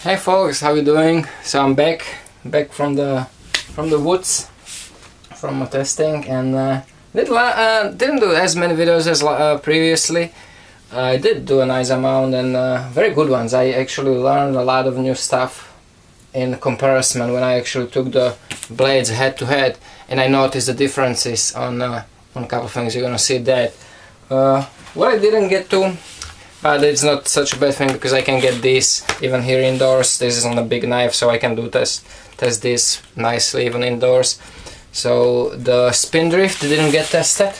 Hey folks, how you doing? So I'm back from the woods, from my testing, and didn't do as many videos as previously. I did do a nice amount and very good ones. I actually learned a lot of new stuff in comparison when I actually took the blades head to head, and I noticed the differences on a couple of things. You're gonna see that. What I didn't get to, but it's not such a bad thing because I can get this even here indoors. This is on a big knife, so I can do test this nicely even indoors. So the spin drift didn't get tested,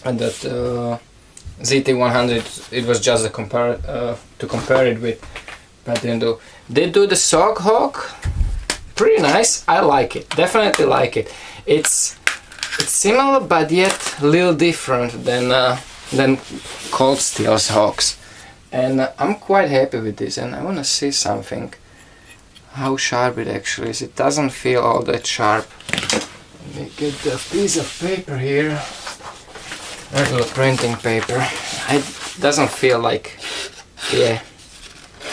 and that ZT100, it was just to compare it with, but didn't do. Did do the sock hook, pretty nice. I like it, definitely like it. It's similar but yet a little different than cold steel hooks, and I'm quite happy with this. And I want to see something, how sharp it actually is. It doesn't feel all that sharp. Let me get the piece of paper here, regular printing paper. It doesn't feel like, yeah.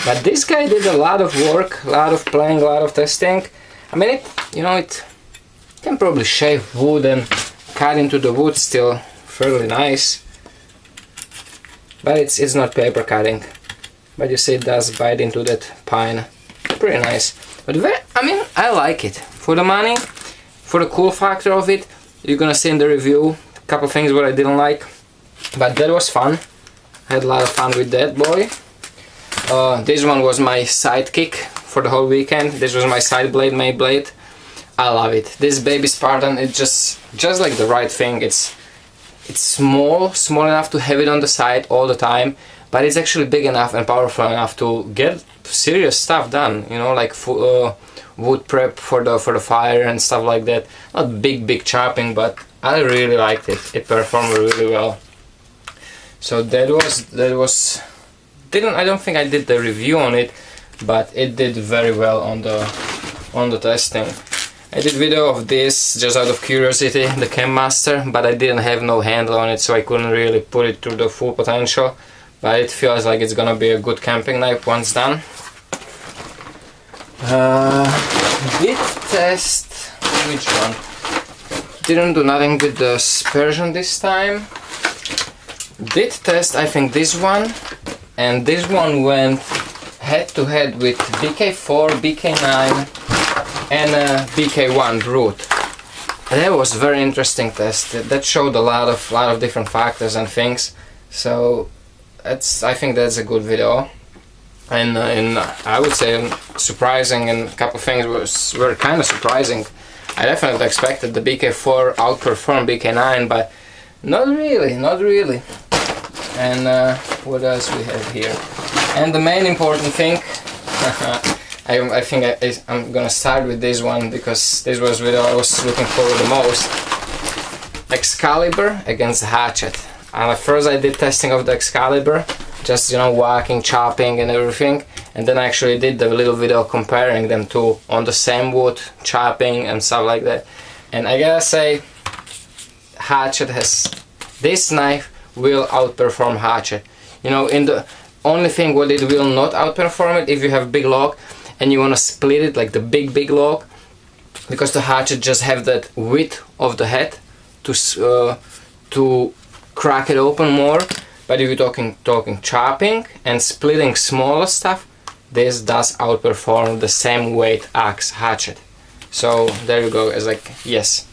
But this guy did a lot of work, a lot of playing, a lot of testing. I mean, it can probably shave wood and cut into the wood still fairly nice. But it's not paper cutting. But you see it does bite into that pine. Pretty nice. But I like it. For the money, for the cool factor of it, you're gonna see in the review a couple things what I didn't like. But that was fun. I had a lot of fun with that boy. This one was my sidekick for the whole weekend. This was my side blade, main blade. I love it. This baby Spartan, it's just like the right thing. It's small enough to have it on the side all the time, but it's actually big enough and powerful enough to get serious stuff done. You know, like wood prep for the fire and stuff like that. Not big chopping, but I really liked it. It performed really well. So that was. I don't think I did the review on it, but it did very well on the testing. I did video of this just out of curiosity, the Cam Master, but I didn't have no handle on it, so I couldn't really put it to the full potential. But it feels like it's gonna be a good camping knife once done. Did test, which one? Didn't do nothing with the dispersion this time. Did test, I think, this one, and this one went head to head with BK4, BK9 and BK1 Brute. That was very interesting test. That showed a lot of different factors and things. So I think that's a good video. And I would say surprising, and a couple of things were kind of surprising. I definitely expected the BK4 outperform BK9, but not really. And what else we have here? And the main important thing, I think I'm gonna start with this one because this was video I was looking forward the most. Excalibur against Hatchet. At first I did testing of the Excalibur, just whacking, chopping and everything, and then I actually did the little video comparing them two on the same wood, chopping and stuff like that. And I gotta say, Hatchet this knife will outperform Hatchet. In the only thing what it will not outperform it, if you have big log and you want to split it like the big log, because the Hatchet just have that width of the head to crack it open more. But if you're talking chopping and splitting smaller stuff, this does outperform the same weight axe Hatchet. So there you go. It's like, yes,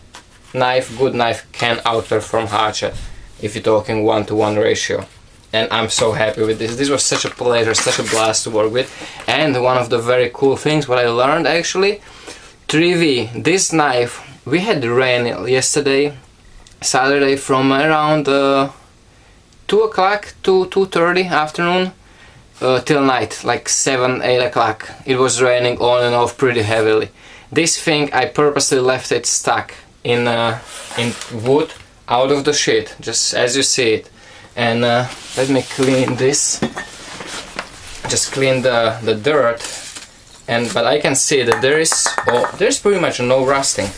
good knife can outperform Hatchet if you're talking 1-to-1 ratio. And I'm so happy with this. This was such a pleasure, such a blast to work with. And one of the very cool things what I learned actually, 3V, this knife, we had rain yesterday, Saturday, from around 2 o'clock to 2:30 afternoon till night, like 7-8 o'clock. It was raining on and off pretty heavily. This thing, I purposely left it stuck in wood out of the shit, just as you see it. And let me clean this, just clean the dirt, but I can see that there's pretty much no rusting.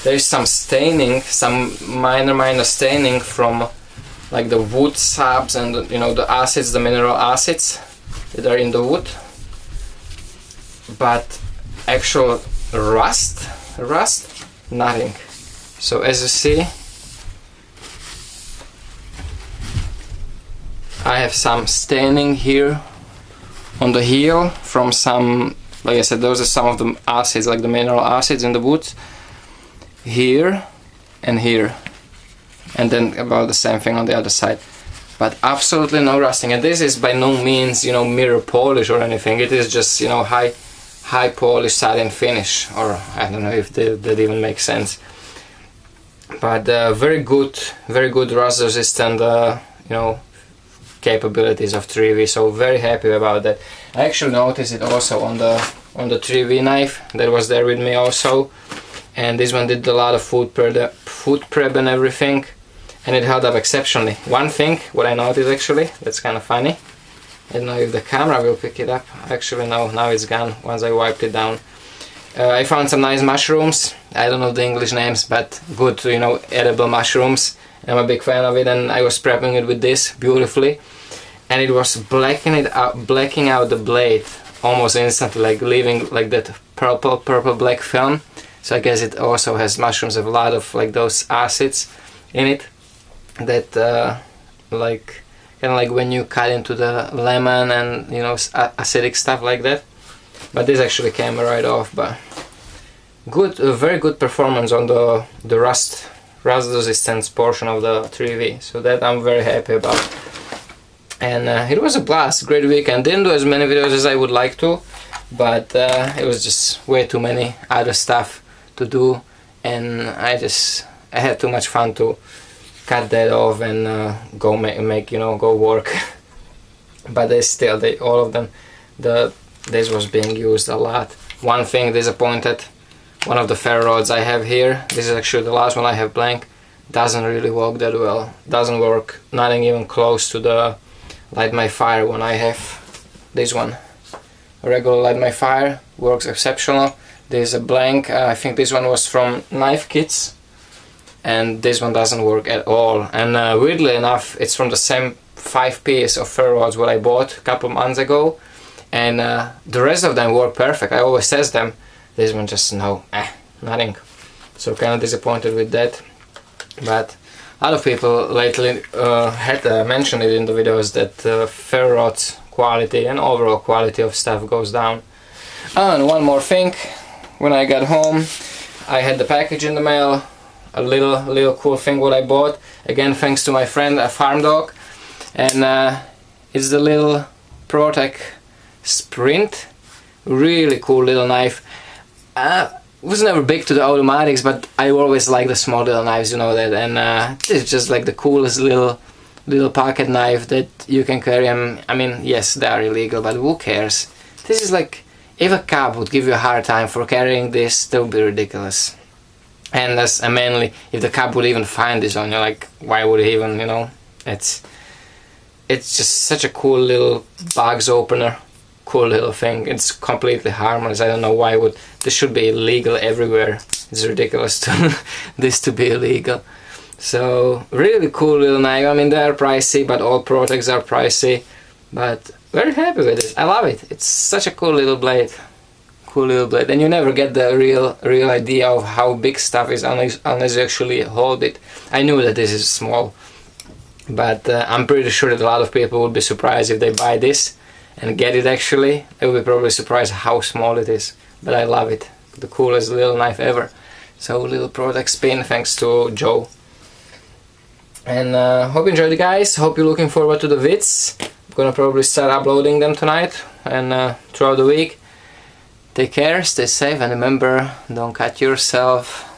There is some staining, some minor staining from like the wood subs and the acids, the mineral acids that are in the wood. but actual rust, nothing. So as you see, I have some staining here on the heel from some, like I said, those are some of the acids, like the mineral acids in the wood. Here and here, and then about the same thing on the other side, but absolutely no rusting. And this is by no means, you know, mirror polish or anything. It is just, you know, high polish satin finish, or I don't know if that even makes sense. But very good rust resistant, you know, capabilities of 3V. So very happy about that. I actually noticed it also on the 3V knife that was there with me also. And this one did a lot of food prep and everything, and it held up exceptionally. One thing, what I noticed actually, that's kind of funny, I don't know if the camera will pick it up. Actually no, now it's gone once I wiped it down. I found some nice mushrooms. I don't know the English names, but good, you know, edible mushrooms. I'm a big fan of it, and I was prepping it with this beautifully, and it was blacking out the blade almost instantly, like leaving like that purple black film. So I guess it also has mushrooms, have a lot of like those acids in it that like kind of like when you cut into the lemon and, you know, acidic stuff like that. But this actually came right off. But good, very good performance on the rust resistance portion of the 3V. So that I'm very happy about. And it was a blast, great weekend. Didn't do as many videos as I would like to, but it was just way too many other stuff to do, and I had too much fun to cut that off and go make, you know, go work. But all of them, this was being used a lot. One thing disappointed, one of the ferro rods I have here, this is actually the last one I have blank, doesn't really work that well. Doesn't work, nothing even close to the Light My Fire one I have. This one, a regular Light My Fire, works exceptional. There's a blank, I think this one was from Knife Kits, and this one doesn't work at all. And weirdly enough, it's from the same 5 piece of ferro rods what I bought a couple months ago, and the rest of them work perfect. I always test them. This one just nothing. So kind of disappointed with that. But a lot of people lately had mentioned it in the videos that ferro rods quality and overall quality of stuff goes down. And one more thing. When I got home, I had the package in the mail, a little cool thing what I bought, again thanks to my friend, a farm dog, and it's the little ProTech Sprint, really cool little knife. Was never big to the automatics, but I always like the small little knives, you know that, and this is just like the coolest little pocket knife that you can carry. I mean, yes, they are illegal, but who cares? This is like, if a cop would give you a hard time for carrying this, that would be ridiculous. And that's mainly, if the cop would even find this on you, like, why would he even, you know? It's just such a cool little box opener, cool little thing. It's completely harmless. I don't know why this should be illegal everywhere. It's ridiculous to this to be illegal. So really cool little knife. I mean, they are pricey, but all ProTechs are pricey. But very happy with it. I love it. It's such a cool little blade. Cool little blade. And you never get the real idea of how big stuff is unless you actually hold it. I knew that this is small, but I'm pretty sure that a lot of people would be surprised if they buy this and get it actually. They will be probably surprised how small it is. But I love it. The coolest little knife ever. So little ProTech spin, thanks to Joe. And hope you enjoyed it, guys. Hope you're looking forward to the vids. I'm gonna probably start uploading them tonight and throughout the week. Take care, stay safe, and remember, don't cut yourself.